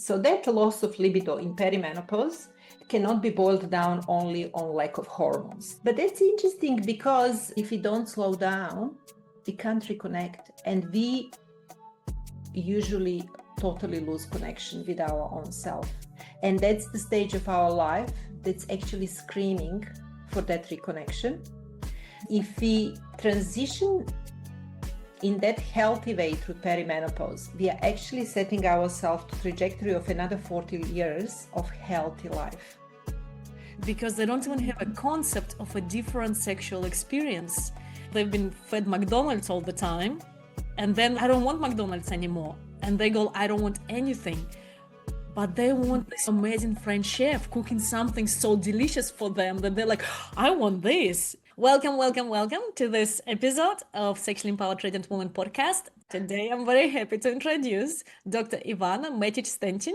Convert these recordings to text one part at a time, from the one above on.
So that loss of libido in perimenopause cannot be boiled down only on lack of hormones. But that's interesting because if we don't slow down, we can't reconnect, and we usually totally lose connection with our own self. And that's the stage of our life that's actually screaming for that reconnection. If we transition in that healthy way through perimenopause, we are actually setting ourselves to trajectory of another 40 years of healthy life. Because they don't even have a concept of a different sexual experience. They've been fed McDonald's all the time, and then I don't want McDonald's anymore. And they go, I don't want anything. But they want this amazing French chef cooking something so delicious for them that they're like, I want this. Welcome to this episode of Sexually Empowered Radiant Woman podcast. Today, I'm very happy to introduce Dr. Ivana Matic-Stancin,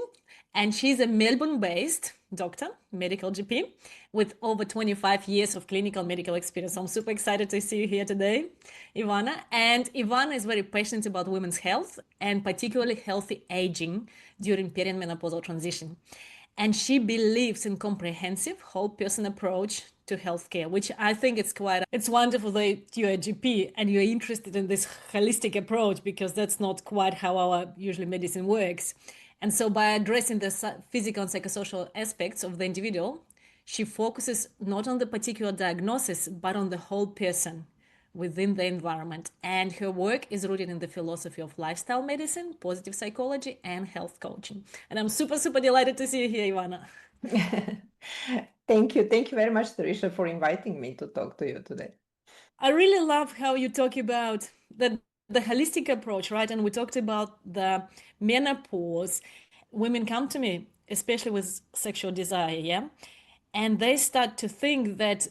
and she's a Melbourne-based doctor, medical GP, with over 25 years of clinical medical experience. I'm super excited to see you here today, Ivana. And Ivana is very passionate about women's health and particularly healthy aging during perimenopausal transition. And she believes in comprehensive whole person approach to healthcare, which I think it's wonderful that you're a GP and you're interested in this holistic approach, because that's not quite how our usually medicine works. And so by addressing the physical and psychosocial aspects of the individual, she focuses not on the particular diagnosis, but on the whole person within the environment. And her work is rooted in the philosophy of lifestyle medicine, positive psychology, and health coaching. And I'm super delighted to see you here, Ivana. Thank you. Thank you very much, Teresa, for inviting me to talk to you today. I really love how you talk about the holistic approach, right? And we talked about the menopause. Women come to me, especially with sexual desire, yeah? And they start to think that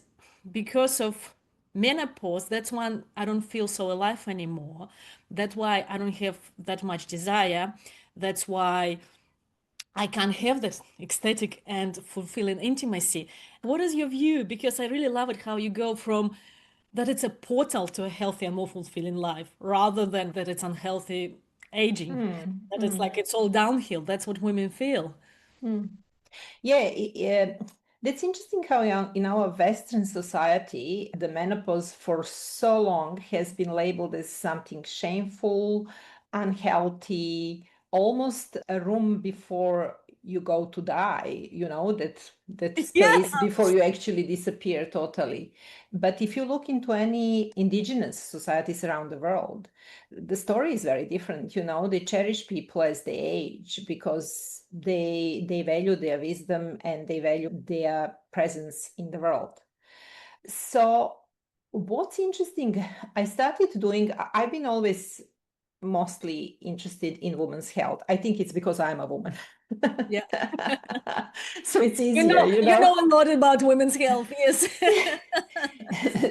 because of menopause, that's when I don't feel so alive anymore. That's why I don't have that much desire. That's why I can't have this ecstatic and fulfilling intimacy. What is your view? Because I really love it how you go from that it's a portal to a healthy and more fulfilling life, rather than that it's unhealthy aging. It's like it's all downhill. That's what women feel. Yeah, that's interesting how in our Western society, the menopause for so long has been labeled as something shameful, unhealthy, almost a room before you go to die, that space before you actually disappear totally. But if you look into any indigenous societies around the world, the story is very different. They cherish people as they age because they value their wisdom and they value their presence in the world. So what's interesting, I've been always mostly interested in women's health. I think it's because I'm a woman. Yeah. So it's easier, you know a lot about women's health, yes.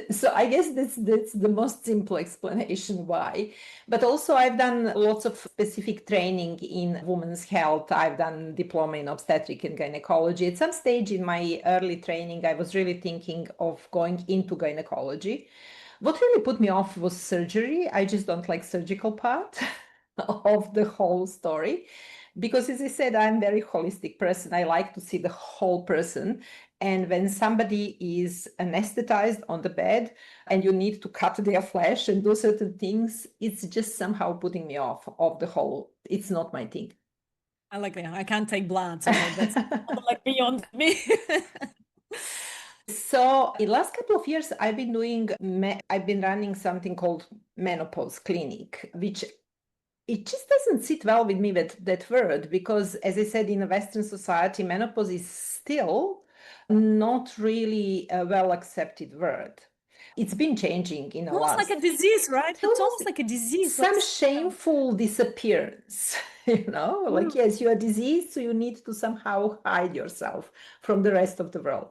So I guess that's the most simple explanation why. But also I've done lots of specific training in women's health. I've done diploma in obstetric and gynecology. At some stage in my early training, I was really thinking of going into gynecology. What really put me off was surgery. I just don't like surgical part of the whole story. Because as I said, I'm a very holistic person. I like to see the whole person. And when somebody is anesthetized on the bed and you need to cut their flesh and do certain things, it's just somehow putting me off of the whole. It's not my thing. I like that. I can't take blood, so that's like beyond me. So in the last couple of years, I've been running something called menopause clinic, which it just doesn't sit well with me, that word, because as I said, in a Western society, menopause is still not really a well accepted word. It's been changing in the almost last... like a disease, right? It's almost like a disease. Some shameful disappearance, like, yes, you are diseased, so you need to somehow hide yourself from the rest of the world.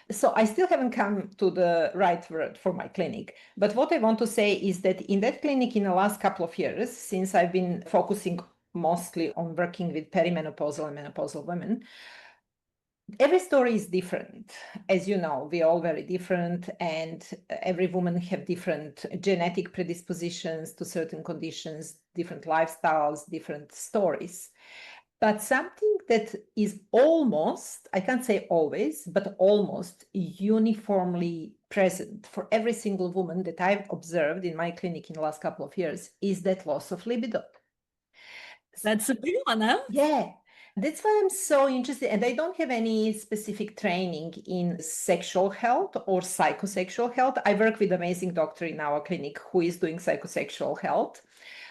So I still haven't come to the right word for my clinic. But what I want to say is that in that clinic, in the last couple of years, since I've been focusing mostly on working with perimenopausal and menopausal women, every story is different. As you know, we're all very different, and every woman have different genetic predispositions to certain conditions, different lifestyles, different stories. But something that is almost, I can't say always, but almost uniformly present for every single woman that I've observed in my clinic in the last couple of years is that loss of libido. That's a big one, huh? Yeah, that's why I'm so interested. And I don't have any specific training in sexual health or psychosexual health. I work with an amazing doctor in our clinic who is doing psychosexual health,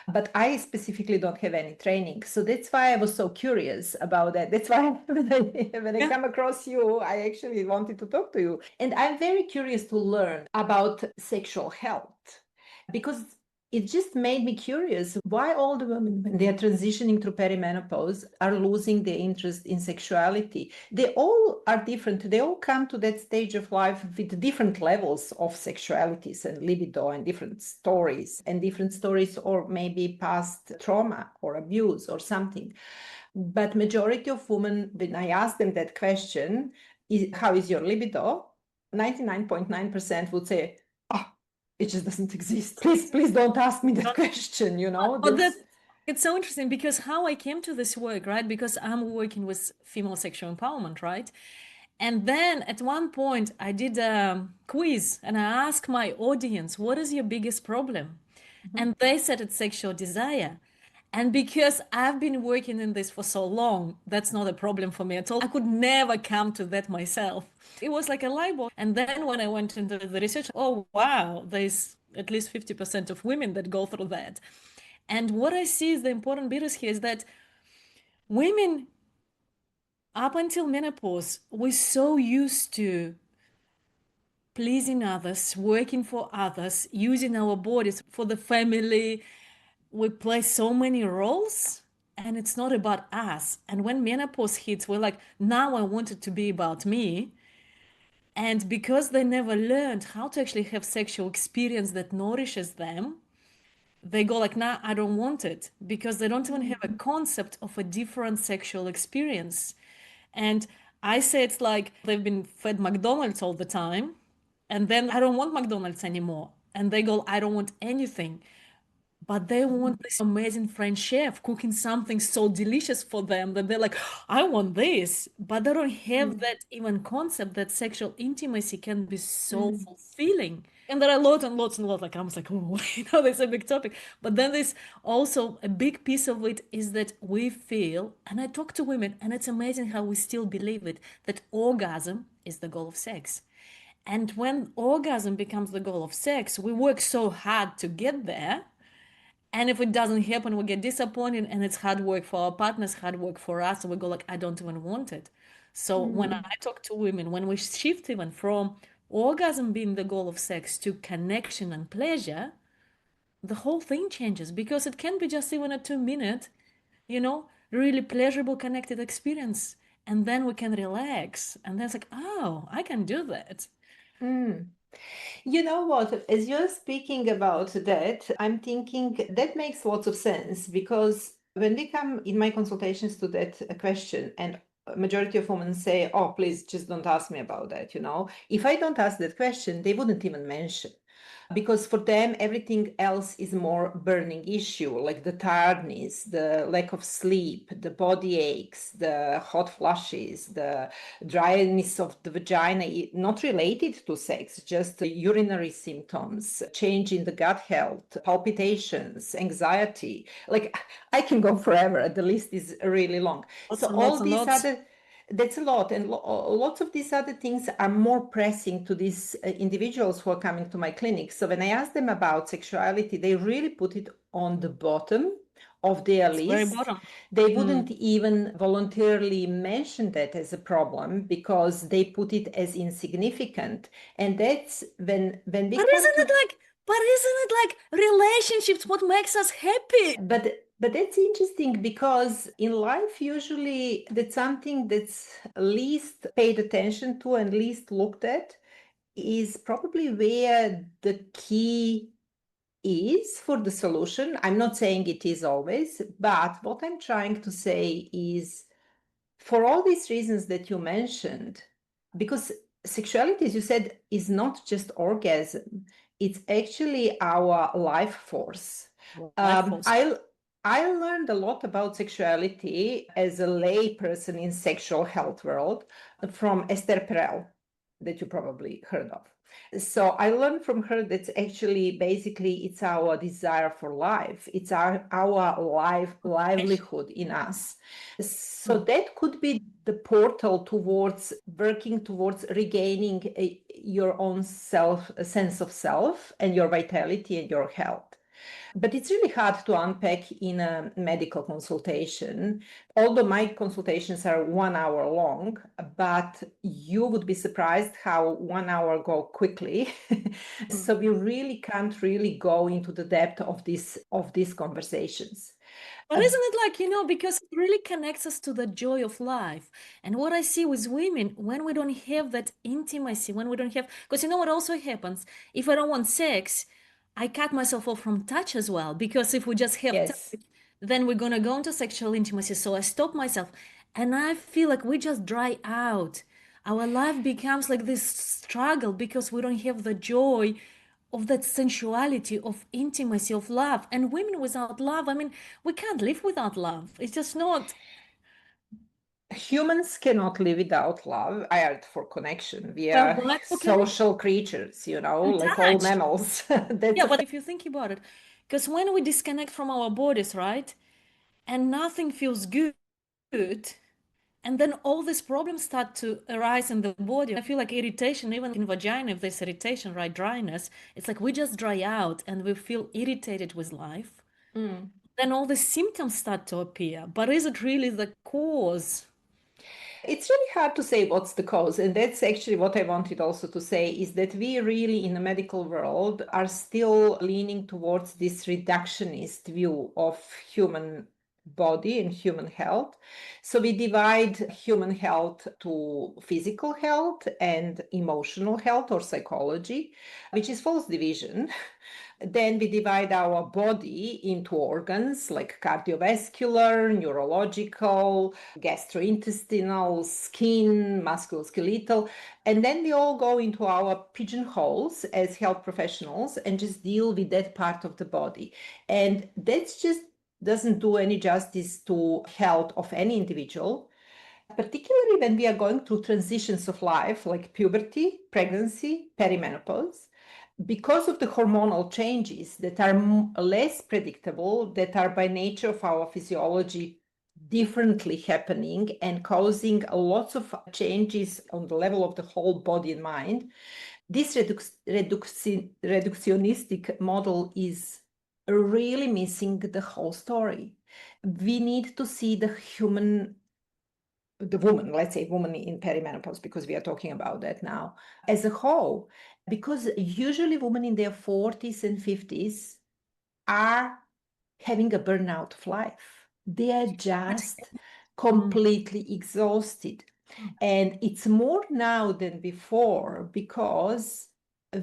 but I specifically don't have any training. So that's why I was so curious about that. That's why when I Yeah. come across you, I actually wanted to talk to you. And I'm very curious to learn about sexual health because it just made me curious why all the women, when they are transitioning through perimenopause, are losing their interest in sexuality. They all are different. They all come to that stage of life with different levels of sexualities and libido and different stories or maybe past trauma or abuse or something. But majority of women, when I ask them that question, how is your libido? 99.9% would say, oh, it just doesn't exist. Please don't ask me that question, But that's it's so interesting because how I came to this work, right? Because I'm working with female sexual empowerment, right? And then at one point I did a quiz and I asked my audience, what is your biggest problem? And they said it's sexual desire. And because I've been working in this for so long, that's not a problem for me at all. I could never come to that myself. It was like a light bulb. And then when I went into the research, oh, wow, there's at least 50% of women that go through that. And what I see is the important bit is here is that women, up until menopause, we're so used to pleasing others, working for others, using our bodies for the family. We play so many roles and it's not about us. And when menopause hits, we're like, now I want it to be about me. And because they never learned how to actually have sexual experience that nourishes them, they go like, nah, I don't want it because they don't even have a concept of a different sexual experience. And I say it's like they've been fed McDonald's all the time, and then I don't want McDonald's anymore. And they go, I don't want anything. But they want this amazing French chef cooking something so delicious for them that they're like, I want this. But they don't have that even concept that sexual intimacy can be so fulfilling. And there are lots and lots and lots. Like I was like, oh, there's a big topic. But then there's also a big piece of it is that we feel, and I talk to women, and it's amazing how we still believe it, that orgasm is the goal of sex. And when orgasm becomes the goal of sex, we work so hard to get there, and if it doesn't happen, we get disappointed and it's hard work for our partners, hard work for us. And we go like, I don't even want it. So when I talk to women, when we shift even from orgasm being the goal of sex to connection and pleasure, the whole thing changes because it can be just even a 2 minute, really pleasurable connected experience. And then we can relax. And then it's like, oh, I can do that. You know what? As you're speaking about that, I'm thinking that makes lots of sense because when we come in my consultations to that question, and a majority of women say, "Oh, please, just don't ask me about that." If I don't ask that question, they wouldn't even mention because for them everything else is more burning issue, like the tiredness, the lack of sleep, the body aches, the hot flushes, the dryness of the vagina, not related to sex, just the urinary symptoms, change in the gut health, palpitations, anxiety. Like I can go forever, the list is really long. Lots So and all lots and these lots. other that's a lot, and lots of these other things are more pressing to these individuals who are coming to my clinic. So when I ask them about sexuality, they really put it on the bottom of their It's very list. bottom. They wouldn't even voluntarily mention that as a problem because they put it as insignificant. And that's when we But come isn't to it like, but isn't it like relationships what makes us happy? but that's interesting because in life usually that's something that's least paid attention to and least looked at is probably where the key is for the solution. I'm not saying it is always, but what I'm trying to say is for all these reasons that you mentioned, because sexuality, as you said, is not just orgasm, it's actually our life force. Life Um, force. I I learned a lot about sexuality as a lay person in sexual health world from Esther Perel, that you probably heard of. So I learned from her that actually, basically, it's our desire for life. It's our livelihood in us. So that could be the portal towards working towards regaining your own self, a sense of self and your vitality and your health. But it's really hard to unpack in a medical consultation. Although my consultations are 1 hour long, but you would be surprised how 1 hour go quickly. So we really can't really go into the depth of these conversations. But isn't it like, because it really connects us to the joy of life. And what I see with women, when we don't have that intimacy, when we don't have, because you know what also happens? If I don't want sex, I cut myself off from touch as well. Because if we just have Yes. touch, then we're going to go into sexual intimacy. So I stop myself. And I feel like we just dry out. Our life becomes like this struggle because we don't have the joy of that sensuality, of intimacy, of love. And women without love, I mean, we can't live without love. It's just not. Humans cannot live without love. I are for connection. We Well, are what for connection social creatures, and like all touch? mammals. That's Yeah, a but if you think about it, because when we disconnect from our bodies, right, and nothing feels good, and then all these problems start to arise in the body. I feel like irritation, even in vagina, if there's irritation, right, dryness, it's like we just dry out and we feel irritated with life. Then all the symptoms start to appear. But is it really the cause? It's really hard to say what's the cause. And that's actually what I wanted also to say is that we really in the medical world are still leaning towards this reductionist view of human body and human health. So we divide human health to physical health and emotional health or psychology, which is false division. Then we divide our body into organs like cardiovascular, neurological, gastrointestinal, skin, musculoskeletal. And then we all go into our pigeonholes as health professionals and just deal with that part of the body. And that's just doesn't do any justice to health of any individual, particularly when we are going through transitions of life like puberty, pregnancy, perimenopause, because of the hormonal changes that are less predictable, that are by nature of our physiology differently happening and causing lots of changes on the level of the whole body and mind. This reductionistic model is really missing the whole story. We need to see the woman, let's say woman in perimenopause, because we are talking about that now, as a whole. Because usually women in their 40s and 50s are having a burnout of life. They are just completely exhausted. And it's more now than before because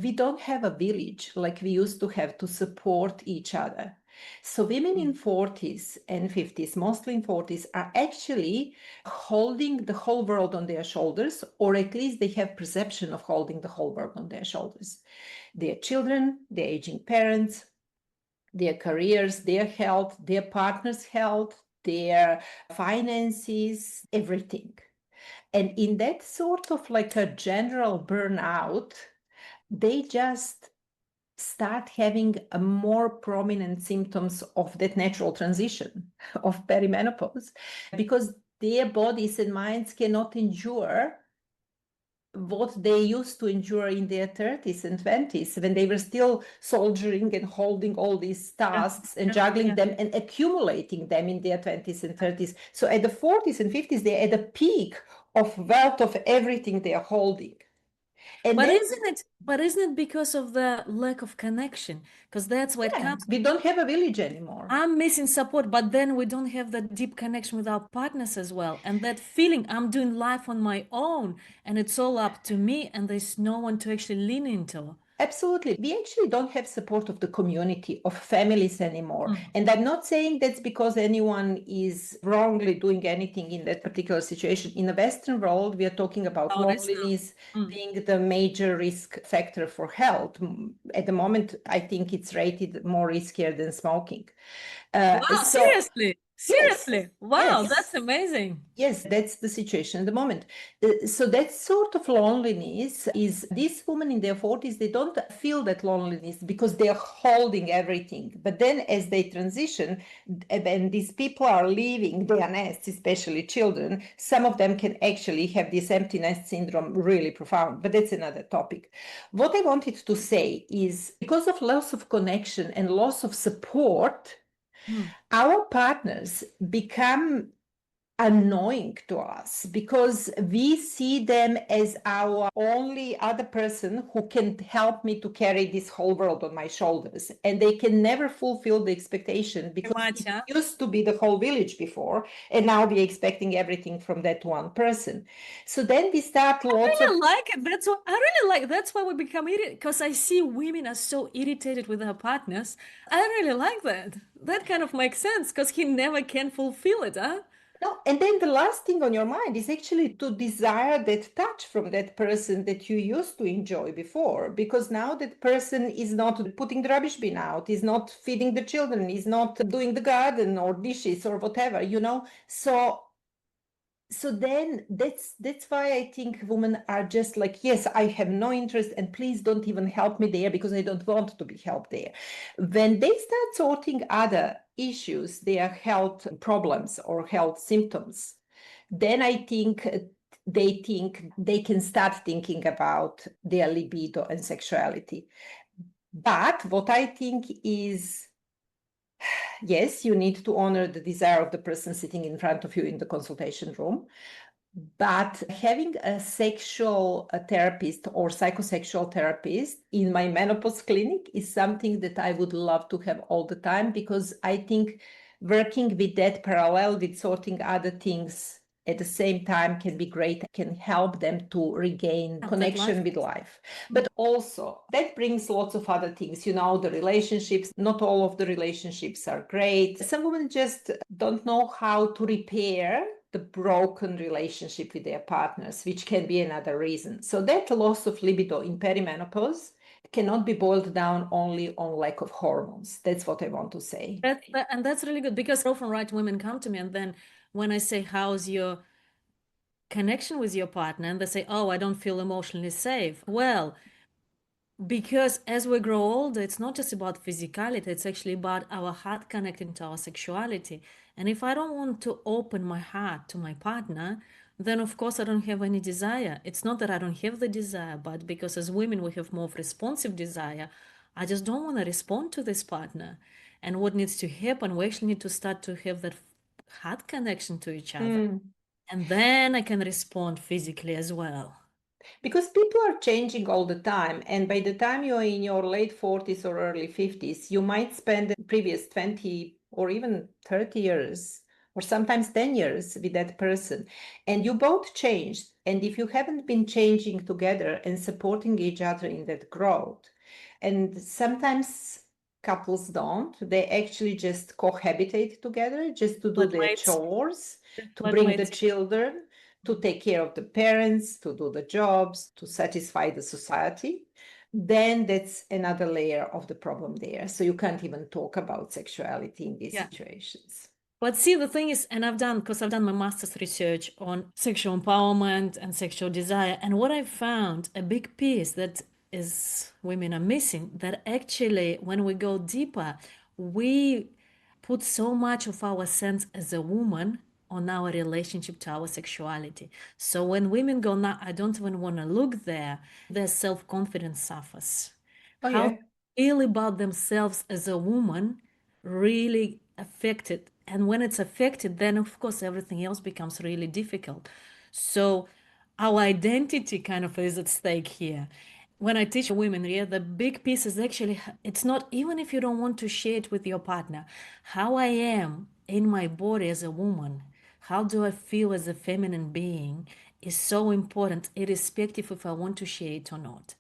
we don't have a village like we used to have to support each other. So women in 40s and 50s, mostly in 40s, are actually holding the whole world on their shoulders, or at least they have perception of holding the whole world on their shoulders. Their children, their aging parents, their careers, their health, their partner's health, their finances, everything. And in that sort of like a general burnout, they just start having a more prominent symptoms of that natural transition of perimenopause because their bodies and minds cannot endure what they used to endure in their 30s and 20s when they were still soldiering and holding all these tasks and juggling them and accumulating them in their 20s and 30s. So at the 40s and 50s, they're at the peak of wealth of everything they are holding. And But then, isn't it because of the lack of connection? Because that's where it comes. we don't have a village anymore. I'm missing support, but then we don't have that deep connection with our partners as well. And that feeling I'm doing life on my own and it's all up to me and there's no one to actually lean into. Absolutely. We actually don't have support of the community, of families anymore. And I'm not saying that's because anyone is wrongly doing anything in that particular situation. In the Western world, we are talking about Oh, it's loneliness not. being the major risk factor for health. At the moment, I think it's rated more riskier than smoking. Wow, So, seriously? yes, Seriously? Wow, yes. that's amazing. Yes, that's the situation at the moment. So that sort of loneliness is these women in their 40s, they don't feel that loneliness because they're holding everything. But then as they transition, when these people are leaving their nests, especially children, some of them can actually have this empty nest syndrome really profound. But that's another topic. What I wanted to say is because of loss of connection and loss of support, our partners become annoying to us because we see them as our only other person who can help me to carry this whole world on my shoulders, and they can never fulfill the expectation because Much, it huh? used to be the whole village before, and now we're expecting everything from that one person. So then we start I lots of really like it. That's what I really like. That's why we become irritated because I see women are so irritated with their partners. I really like that. That kind of makes sense because he never can fulfill it, huh? no, and then the last thing on your mind is actually to desire that touch from that person that you used to enjoy before, because now that person is not putting the rubbish bin out, is not feeding the children, is not doing the garden or dishes or whatever, you know. So then that's why I think women are just like, yes, I have no interest, and please don't even help me there because I don't want to be helped there. When they start sorting other issues, their health problems or health symptoms, then I think think they can start thinking about their libido and sexuality. But what I think is, yes, you need to honor the desire of the person sitting in front of you in the consultation room. But having a sexual therapist or psychosexual therapist in my menopause clinic is something that I would love to have all the time, because I think working with that parallel with sorting other things at the same time can be great, can help them to regain Have that life. connection with life. But also that brings lots of other things, you know, the relationships, not all of the relationships are great. Some women just don't know how to repair the broken relationship with their partners, which can be another reason. So that loss of libido in perimenopause cannot be boiled down only on lack of hormones. That's what I want to say. And that's really good because often right women come to me and then when I say, how's your connection with your partner? And they say, oh, I don't feel emotionally safe. Well, because as we grow older, it's not just about physicality, it's actually about our heart connecting to our sexuality. And if I don't want to open my heart to my partner, then of course I don't have any desire. It's not that I don't have the desire, but because as women we have more of responsive desire, I just don't want to respond to this partner. And what needs to happen, we actually need to start to have that heart connection to each other. And then I can respond physically as well. Because people are changing all the time. And by the time you're in your late 40s or early 50s, you might spend the previous 20 or even 30 years or sometimes 10 years with that person. And you both changed. And if you haven't been changing together and supporting each other in that growth, and sometimes couples don't, they actually just cohabitate together just to do their Flatmates, chores, to bring the flatmates. children, to take care of the parents, to do the jobs, to satisfy the society, then that's another layer of the problem there. So you can't even talk about sexuality in these Yeah. situations. But see, the thing is, and because I've done my master's research on sexual empowerment and sexual desire, and what I found, a big piece that is women are missing, that actually when we go deeper, we put so much of our sense as a woman on our relationship to our sexuality. So when women go, now I don't even want to look there, their self-confidence suffers. Oh, How yeah. they feel about themselves as a woman really affected. And when it's affected, then of course everything else becomes really difficult. So our identity kind of is at stake here. When I teach women, yeah, the big piece is actually, it's not even if you don't want to share it with your partner, how I am in my body as a woman, how do I feel as a feminine being is so important, irrespective if I want to share it or not.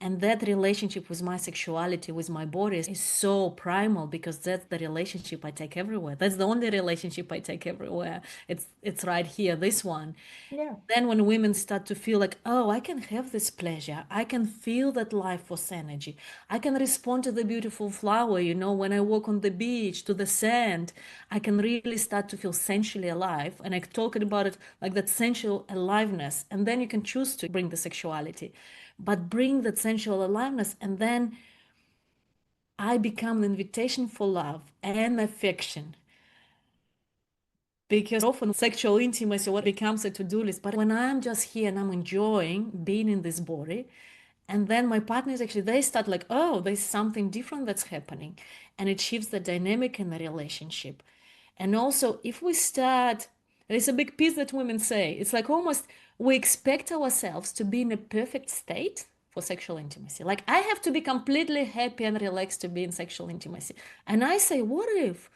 And that relationship with my sexuality, with my body is so primal because that's the relationship I take everywhere. That's the only relationship I take everywhere. It's right here, this one. Yeah. Then when women start to feel like, oh, I can have this pleasure, I can feel that life force energy, I can respond to the beautiful flower, you know, when I walk on the beach, to the sand, I can really start to feel sensually alive. And I talk about it like that sensual aliveness. And then you can choose to bring the sexuality, but bring that sensual aliveness. And then I become an invitation for love and affection. Because often sexual intimacy what becomes a to-do list. But when I'm just here and I'm enjoying being in this body, and then my partner is actually, they start like, oh, there's something different that's happening. And it shifts the dynamic in the relationship. And also, if we start, there's a big piece that women say, it's like almost we expect ourselves to be in a perfect state for sexual intimacy. Like I have to be completely happy and relaxed to be in sexual intimacy. And I say, what if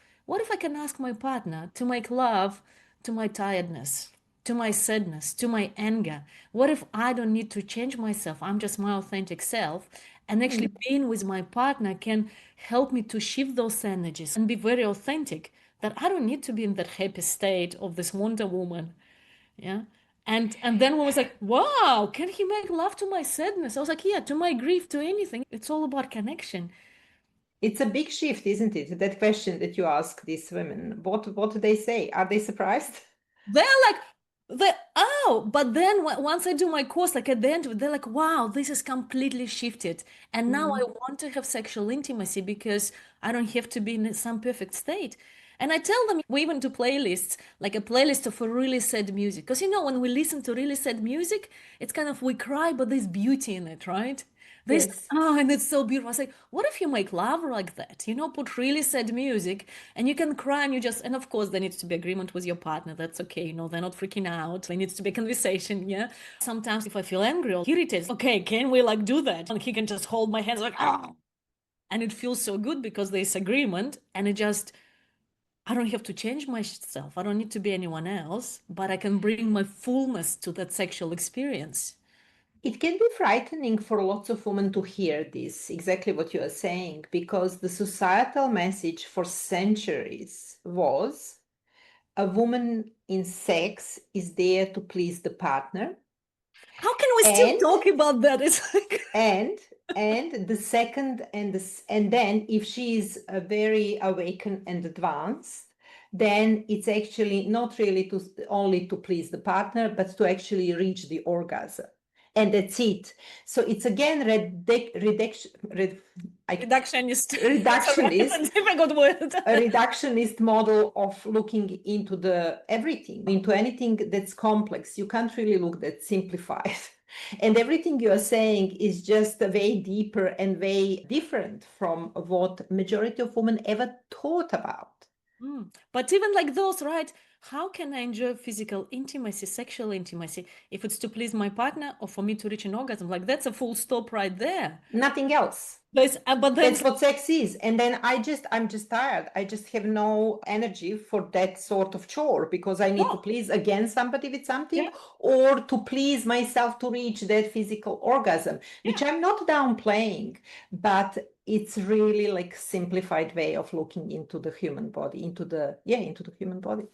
I can ask my partner to make love to my tiredness, to my sadness, to my anger? What if I don't need to change myself? I'm just my authentic self. And actually, being with my partner can help me to shift those energies and be very authentic. That I don't need to be in that happy state of this Wonder Woman. Yeah. And then one was like, wow, can he make love to my sadness? I was like, yeah, to my grief, to anything. It's all about connection. It's a big shift, isn't it? That question that you ask these women. What do they say? Are they surprised? They're like, but then once I do my course, like at the end of it, they're like, wow, this is completely shifted. And now I want to have sexual intimacy because I don't have to be in some perfect state. And I tell them, we even do playlists, like a playlist of a really sad music. Because, you know, when we listen to really sad music, it's kind of, we cry, but there's beauty in it, right? This, Yes. and it's so beautiful. I say, what if you make love like that? You know, put really sad music and you can cry and you just, and of course, there needs to be agreement with your partner. That's okay. You know, they're not freaking out. There needs to be a conversation. Yeah. Sometimes if I feel angry or irritated, okay, can we like do that? And he can just hold my hands like, ah. And it feels so good because there's agreement and it just, I don't have to change myself. I don't need to be anyone else, but I can bring my fullness to that sexual experience. It can be frightening for lots of women to hear this, exactly what you are saying, because the societal message for centuries was a woman in sex is there to please the partner. How can we still And talk about that? It's like, and and the second and then if she is very awakened and advanced, then it's actually not really to only to please the partner, but to actually reach the orgasm. And that's it. So it's again reductionist. reductionist, It's a difficult word. a reductionist model of looking into the everything, into anything that's complex. You can't really look that simplified. And everything you are saying is just way deeper and way different from what majority of women ever thought about. But even like those, right? How can I enjoy physical intimacy, sexual intimacy, if it's to please my partner or for me to reach an orgasm? Like that's a full stop right there. Nothing else. But then That's what sex is. And then I'm just tired. I just have no energy for that sort of chore because I need to no, please again somebody with something yeah, or to please myself to reach that physical orgasm, which yeah. I'm not downplaying, but it's really like simplified way of looking into the human body, into the human body.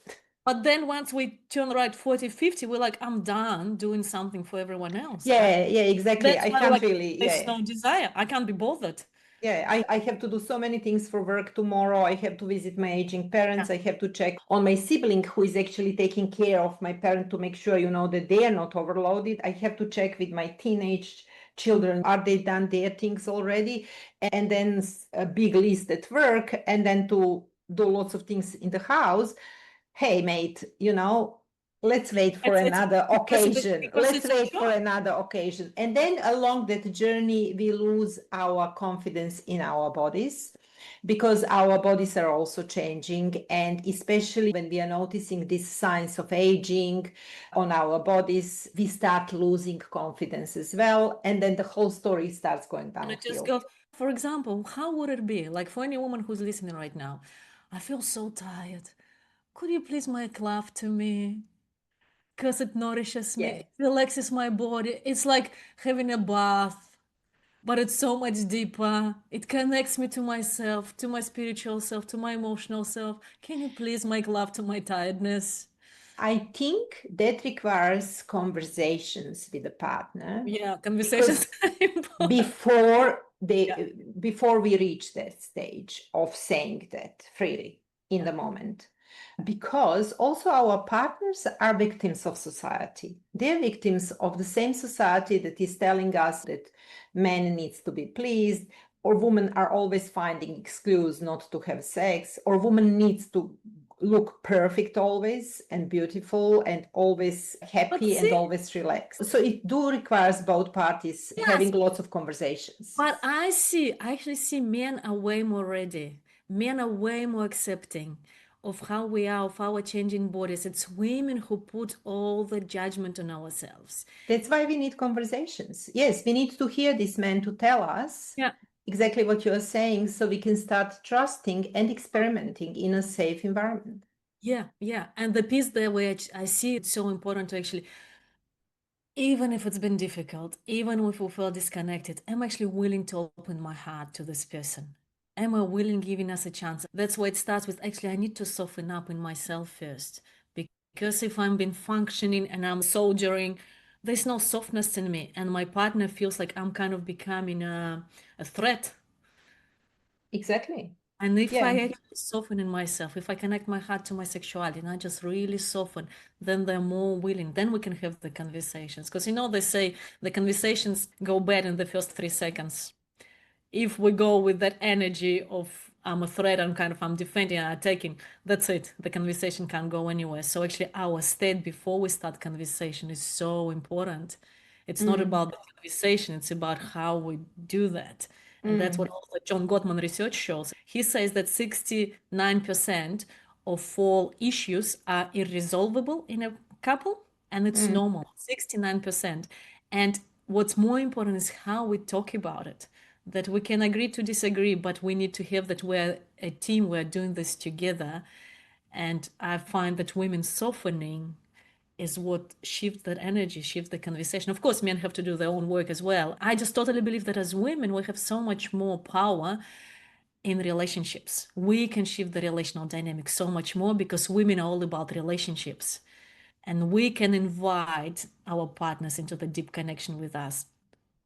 But then once we turn right 40, 50, we're like, I'm done doing something for everyone else. Yeah, exactly. That's I why we're can't like, really, there's yeah. no desire. I can't be bothered. Yeah, I have to do so many things for work tomorrow. I have to visit my aging Yeah. parents. I have to check on my sibling who is actually taking care of my parent to make sure, that they are not overloaded. I have to check with my teenage children, are they done their things already? And then a big list at work, and then to do lots of things in the house. Hey, mate, let's wait for It's another occasion. because Let's it's a wait for job. another occasion. And then along that journey, we lose our confidence in our bodies because our bodies are also changing. And especially when we are noticing these signs of aging on our bodies, we start losing confidence as well. And then the whole story starts going And it just downhill. goes, for example, how would it be? Like for any woman who's listening right now, I feel so tired. Could you please make love to me? Because it nourishes me, Yeah. it relaxes my body. It's like having a bath. but it's so much deeper. It connects me to myself, to my spiritual self, to my emotional self. Can you please make love to my tiredness? I think that requires conversations with the partner, Yeah, conversations because are important. before Yeah, they before we reach that stage of saying that freely in yeah. the moment, because also our partners are victims of society. They're victims of the same society that is telling us that men needs to be pleased, or women are always finding excuse not to have sex, or woman needs to look perfect always and beautiful and always But happy and see, always relaxed. So it do requires both parties yes, having lots of conversations. but I actually see men are way more ready. Men are way more accepting of how we are, of our changing bodies. It's women who put all the judgment on ourselves. That's why we need conversations. Yes, we need to hear this man to tell us Yeah, exactly what you're saying so we can start trusting and experimenting in a safe environment. yeah, yeah. And the piece there where I see it's so important to actually, even if it's been difficult, even if we feel disconnected, I'm actually willing to open my heart to this person. Am I willing giving us a chance? That's why it starts with actually, I need to soften up in myself first. Because if I'm been functioning and I'm soldiering, there's no softness in me. And my partner feels like I'm kind of becoming a threat. Exactly. And if I Yeah. actually soften in myself, if I connect my heart to my sexuality and I just really soften, then they're more willing. Then we can have the conversations. Because they say the conversations go bad in the first 3 seconds. If we go with that energy of I'm a threat, I'm defending, I'm attacking, that's it. The conversation can't go anywhere. So actually our state before we start conversation is so important. It's not Mm, about the conversation, it's about how we do that. And that's what mm, also John Gottman research shows. He says that 69% of all issues are irresolvable in a couple, and it's mm, normal, 69%. And what's more important is how we talk about it. That we can agree to disagree, but we need to have that we're a team, we're doing this together. And I find that women softening is what shifts that energy, shifts the conversation. Of course, men have to do their own work as well. I just totally believe that as women, we have so much more power in relationships. We can shift the relational dynamic so much more because women are all about relationships. And we can invite our partners into the deep connection with us.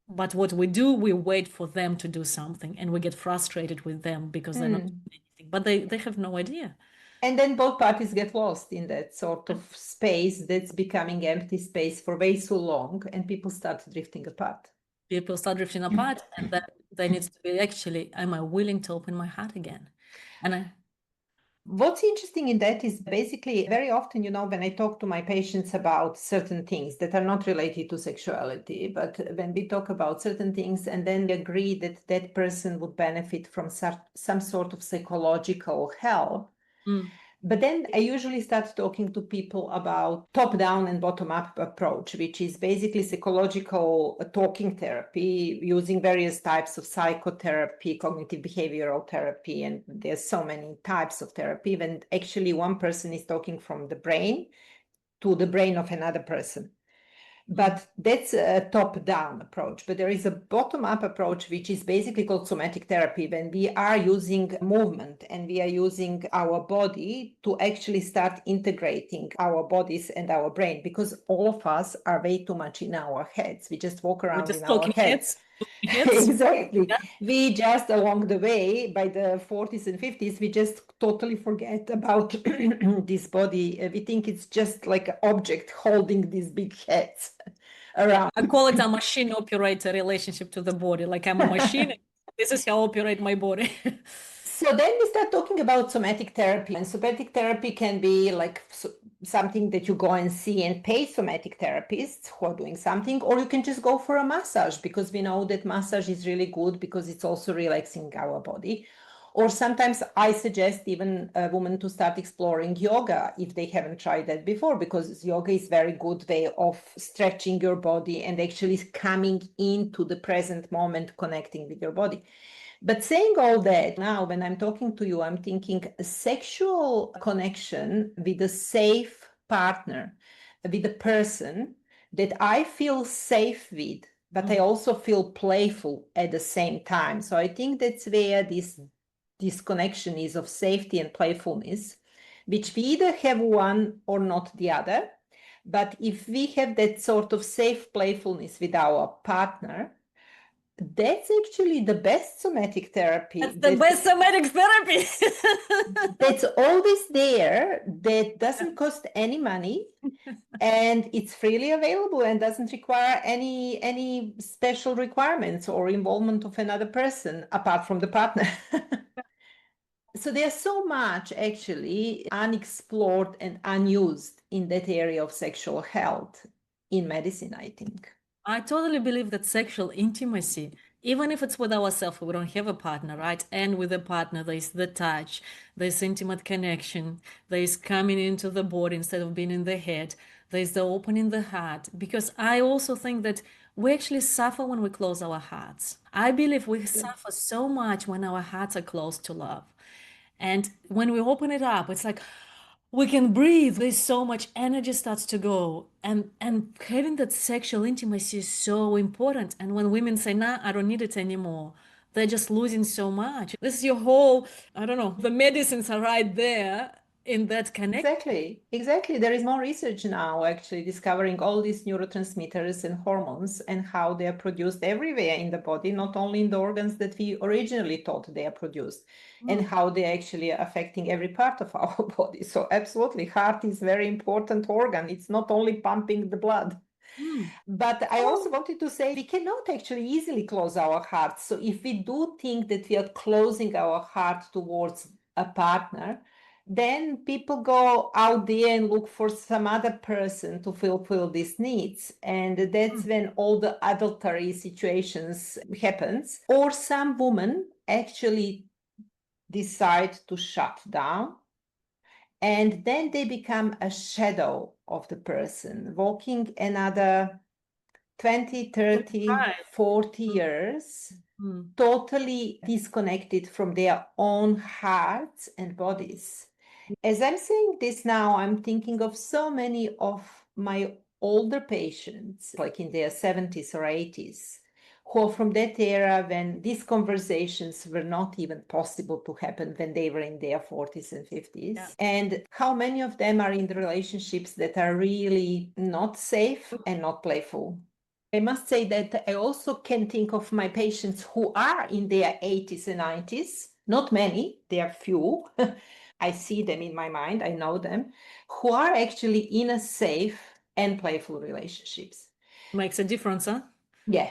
But what we do, we wait for them to do something and we get frustrated with them because they're not mm. doing anything. But they have no idea. And then both parties get lost in that sort of space that's becoming empty space for way so long, and people start drifting apart. People start drifting apart, and then there needs to be actually, am I willing to open my heart again? And I, What's interesting in that is basically very often, when I talk to my patients about certain things that are not related to sexuality, but when we talk about certain things and then we agree that that person would benefit from some sort of psychological help. mm, But then I usually start talking to people about top down and bottom up approach, which is basically psychological talking therapy using various types of psychotherapy, cognitive behavioral therapy, and there's so many types of therapy. When actually one person is talking from the brain to the brain of another person. mm. But that's a top-down approach. But there is a bottom-up approach, which is basically called somatic therapy, when we are using movement and we are using our body to actually start integrating our bodies and our brain, because all of us are way too much in our heads. We just walk We're around in just our talking heads. heads, talking heads. Exactly. Yeah. We just along the way, by the 40s and 50s, we just totally forget about this body. We think it's just like an object holding these big heads around. I call it a machine operator relationship to the body. Like I'm a machine. This is how I operate my body. So then we start talking about somatic therapy, and somatic therapy can be like something that you go and see and pay somatic therapists who are doing something, or you can just go for a massage because we know that massage is really good because it's also relaxing our body. Or sometimes I suggest even a woman to start exploring yoga if they haven't tried that before, because yoga is very good way of stretching your body and actually coming into the present moment, connecting with your body. But saying all that, now when I'm talking to you, I'm thinking a sexual connection with a safe partner, with a person that I feel safe with, but I also feel playful at the same time. So I think that's where this connection is of safety and playfulness, which we either have one or not the other. But if we have that sort of safe playfulness with our partner, that's actually the best somatic therapy. That's the best somatic therapy. That's always there, that doesn't cost any money, and it's freely available and doesn't require any special requirements or involvement of another person apart from the partner. So there's so much actually unexplored and unused in that area of sexual health in medicine, I think. I totally believe that sexual intimacy, even if it's with ourselves, we don't have a partner, right? And with a partner, there's the touch, there's intimate connection, there's coming into the body instead of being in the head, there's the opening the heart. Because I also think that we actually suffer when we close our hearts. I believe we suffer so much when our hearts are closed to love. And when we open it up, it's like we can breathe. There's so much energy starts to go. And having that sexual intimacy is so important. And when women say, nah, I don't need it anymore, they're just losing so much. This is your whole, I don't know, the medicines are right there in that connection. Exactly. There is more research now actually discovering all these neurotransmitters and hormones and how they are produced everywhere in the body, not only in the organs that we originally thought they are produced, and how they're actually affecting every part of our body. So absolutely, heart is very important organ. It's not only pumping the blood. But I also wanted to say we cannot actually easily close our hearts. So if we do think that we are closing our heart towards a partner, then people go out there and look for some other person to fulfill these needs. And that's when all the adultery situations happens. Or some women actually decide to shut down, and then they become a shadow of the person, walking another 20, 30, 40 years, totally disconnected from their own hearts and bodies. As I'm saying this now, I'm thinking of so many of my older patients, like in their 70s or 80s, who are from that era when these conversations were not even possible to happen when they were in their 40s and 50s. Yeah. And how many of them are in the relationships that are really not safe and not playful. I must say that I also can think of my patients who are in their 80s and 90s, not many, there are few. I see them in my mind, I know them, who are actually in a safe and playful relationships. Makes a difference, huh? Yeah.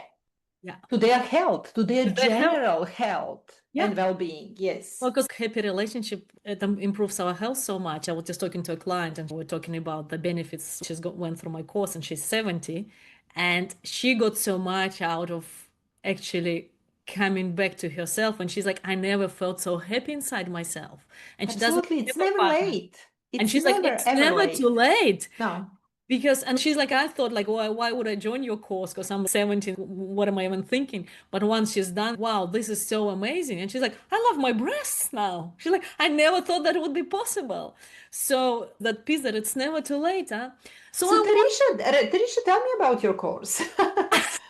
To their health, to their general health Yeah. and well-being, yes. Well, because happy relationship, it improves our health so much. I was just talking to a client and we were talking about the benefits. Went through my course and she's 70 and she got so much out of actually coming back to herself. And she's like, I never felt so happy inside myself. And Absolutely, she doesn't it's never late. And she's like, it's never too late. No. Because, and she's like, I thought like, why would I join your course? Because I'm 17, what am I even thinking? But once she's done, wow, this is so amazing. And she's like, I love my breasts now. She's like, I never thought that would be possible. So that piece that it's never too late, huh? So Tarisha, tell me about your course.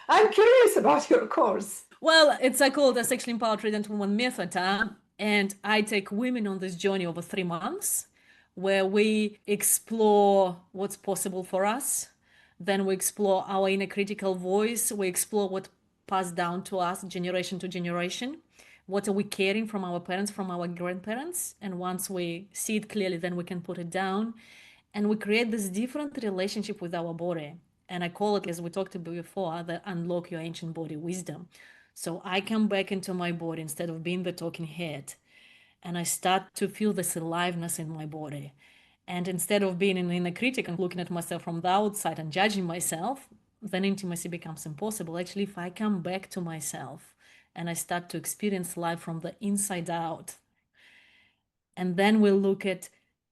I'm curious about your course. Well, it's called a Sexually Empowered Radiant Woman Method, huh? And I take women on this journey over 3 months, where we explore what's possible for us. Then we explore our inner critical voice. We explore what passed down to us generation to generation. What are we carrying from our parents, from our grandparents? And once we see it clearly, then we can put it down. And we create this different relationship with our body. And I call it, as we talked about before, the unlock your ancient body wisdom. So I come back into my body instead of being the talking head. And I start to feel this aliveness in my body. And instead of being in a critic and looking at myself from the outside and judging myself, then intimacy becomes impossible. Actually, if I come back to myself and I start to experience life from the inside out, and then we'll look at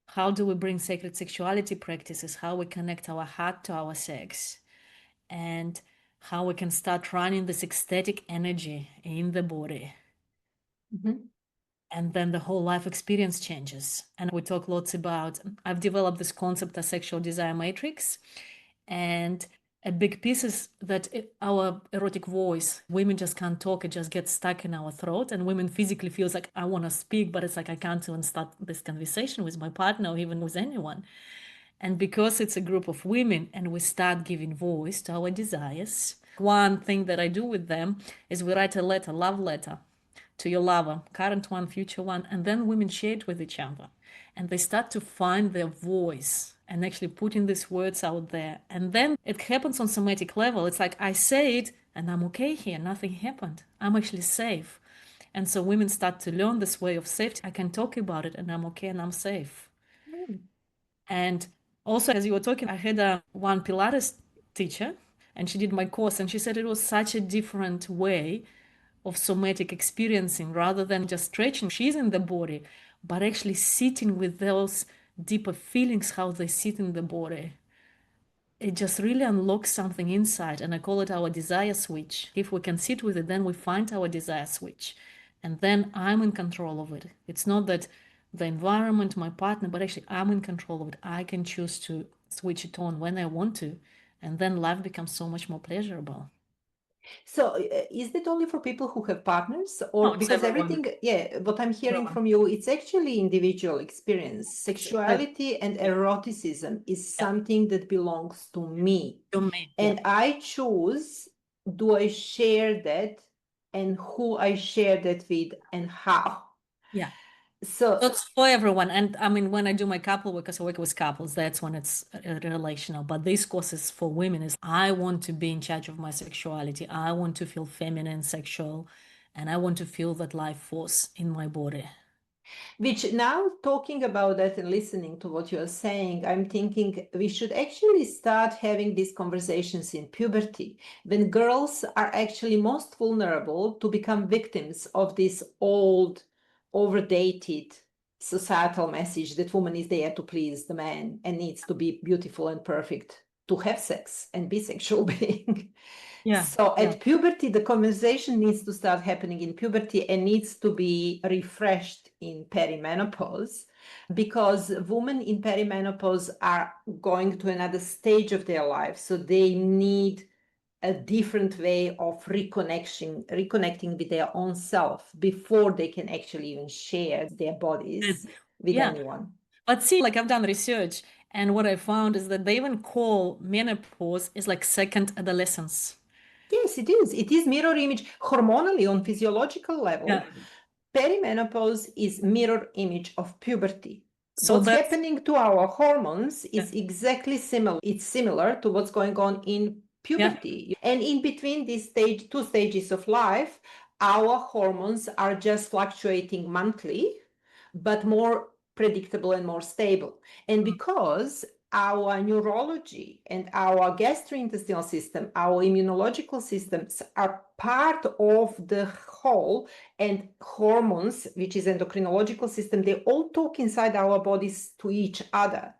how do we bring sacred sexuality practices, how we connect our heart to our sex, and how we can start running this ecstatic energy in the body. And then the whole life experience changes. And we talk lots about, I've developed this concept of sexual desire matrix. And a big piece is that our erotic voice, women just can't talk. It just gets stuck in our throat, and women physically feels like I want to speak, but it's like I can't even start this conversation with my partner or even with anyone. And because it's a group of women and we start giving voice to our desires, one thing that I do with them is we write a letter, love letter, to your lover, current one, future one, and then women share it with each other. And they start to find their voice and actually putting these words out there. And then it happens on somatic level. It's like I say it and I'm okay here, nothing happened. I'm actually safe. And so women start to learn this way of safety. I can talk about it and I'm okay and I'm safe. And also, as you were talking, I had one Pilates teacher and she did my course and she said it was such a different way of somatic experiencing rather than just stretching. She's in the body, but actually sitting with those deeper feelings, how they sit in the body. It just really unlocks something inside. And I call it our desire switch. If we can sit with it, then we find our desire switch. And then I'm in control of it. It's not that the environment, my partner, but actually I'm in control of it. I can choose to switch it on when I want to. And then life becomes so much more pleasurable. So is that only for people who have partners, No, or it's because everyone. everything, yeah, what I'm hearing Everyone. from you, it's actually individual experience. Sexuality and Yeah. eroticism is Yeah. something that belongs to me. To me. Yeah. And I choose, do I share that and who I share that with and how. Yeah. So So it's for everyone. And I mean, when I do my couple work, because I work with couples, that's when it's relational. But this course is for women is I want to be in charge of my sexuality. I want to feel feminine, sexual, and I want to feel that life force in my body. which now talking about that and listening to what you're saying, I'm thinking we should actually start having these conversations in puberty when girls are actually most vulnerable to become victims of this old, overdated societal message that woman is there to please the man and needs to be beautiful and perfect to have sex and be sexual being. Yeah. So Yeah. at puberty, the conversation needs to start happening in puberty and needs to be refreshed in perimenopause because women in perimenopause are going to another stage of their life. So they need a different way of reconnecting with their own self before they can actually even share their bodies with Yeah. anyone. But see, like I've done research, and what I found is that they even call menopause is like second adolescence. Yes, it is. It is mirror image hormonally on physiological level. Yeah. Perimenopause is mirror image of puberty. So What's that's happening to our hormones yeah. is exactly similar. It's similar to what's going on in Yeah. puberty. And in between these two stages of life, our hormones are just fluctuating monthly, but more predictable and more stable. And because our neurology and our gastrointestinal system, our immunological systems are part of the whole, and hormones, which is endocrinological system, they all talk inside our bodies to each other.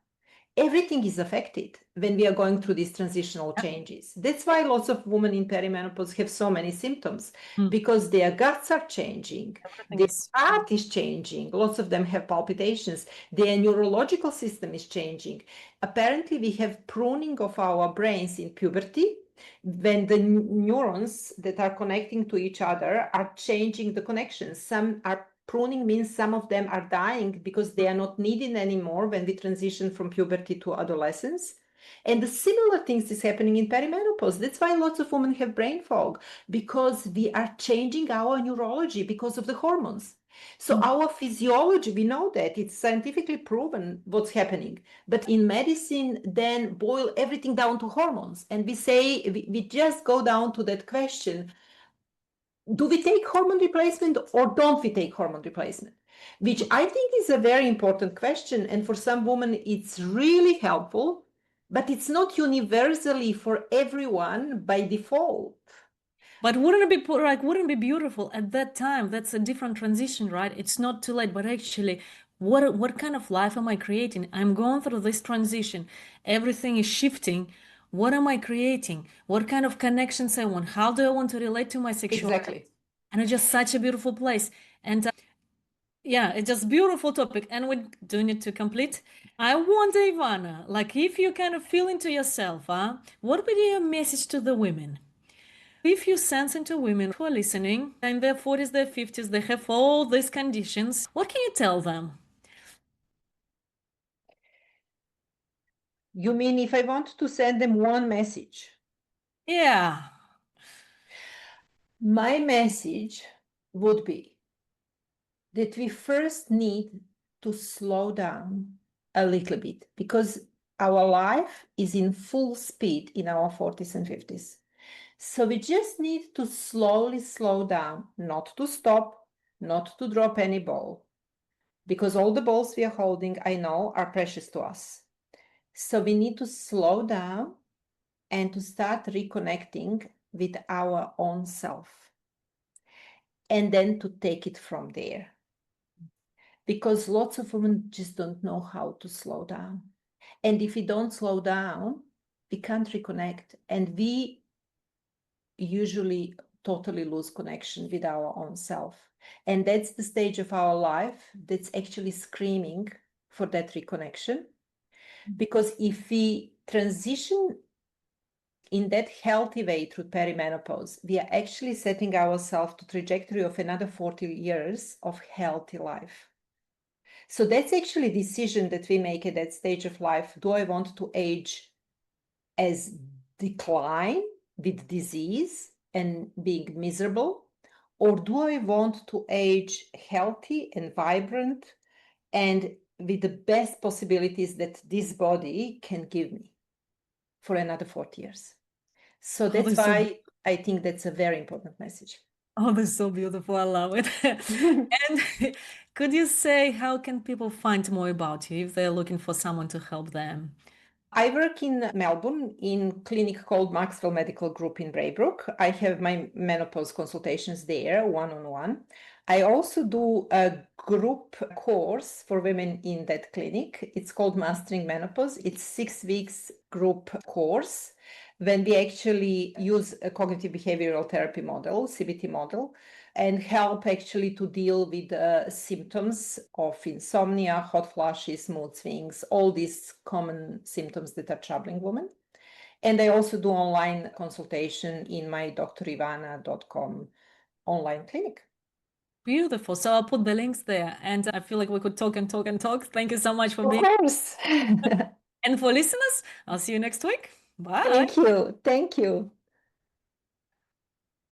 Everything is affected when we are going through these transitional changes. That's why lots of women in perimenopause have so many symptoms because their guts are changing, Everything their is heart is changing. Lots of them have palpitations. Their neurological system is changing. Apparently, we have pruning of our brains in puberty when the neurons that are connecting to each other are changing the connections. Some are pruning means some of them are dying because they are not needed anymore when we transition from puberty to adolescence. And the similar things is happening in perimenopause. That's why lots of women have brain fog because we are changing our neurology because of the hormones. So our physiology, we know that it's scientifically proven what's happening. But in medicine, then boil everything down to hormones. And we say, we just go down to that question, do we take hormone replacement or don't we take hormone replacement? Which I think is a very important question. And for some women, it's really helpful, but it's not universally for everyone by default. But wouldn't it be like wouldn't it be beautiful at that time? That's a different transition, right? It's not too late, but actually, what kind of life am I creating? I'm going through this transition. Everything is shifting. What am I creating? What kind of connections I want? How do I want to relate to my sexuality? Exactly. And it's just such a beautiful place. And Yeah, it's just beautiful topic. And we're doing it to complete. I wonder, Ivana, like if you kind of feel into yourself, what would be your message to the women? If you sense into women who are listening, in their 40s, their 50s, they have all these conditions, what can you tell them? You mean if I want to send them one message? Yeah. My message would be that we first need to slow down a little bit because our life is in full speed in our 40s and 50s. So we just need to slowly slow down, not to stop, not to drop any ball, because all the balls we are holding, I know, are precious to us. So we need to slow down and to start reconnecting with our own self, and then to take it from there. Because lots of women just don't know how to slow down. And if we don't slow down, we can't reconnect. And we usually totally lose connection with our own self. And that's the stage of our life that's actually screaming for that reconnection. Because if we transition in that healthy way through perimenopause, we are actually setting ourselves to trajectory of another 40 years of healthy life. So that's actually a decision that we make at that stage of life. Do I want to age as decline with disease and being miserable? Or do I want to age healthy and vibrant and with the best possibilities that this body can give me for another 40 years? So that's why I think that's a very important message. Oh, that's so beautiful. I love it. And could you say how can people find more about you if they're looking for someone to help them? I work in Melbourne in clinic called Maxwell Medical Group in Braybrook. I have my menopause consultations there, one-on-one. I also do a group course for women in that clinic. It's called Mastering Menopause. It's 6 weeks group course when we actually use a cognitive behavioral therapy model, CBT model, and help actually to deal with symptoms of insomnia, hot flashes, mood swings, all these common symptoms that are troubling women. And I also do online consultation in my drivana.com online clinic. Beautiful. So I'll put the links there. And I feel like we could talk and talk and talk. Thank you so much for Of being. course. And for listeners, I'll see you next week. Bye. Thank you. Thank you.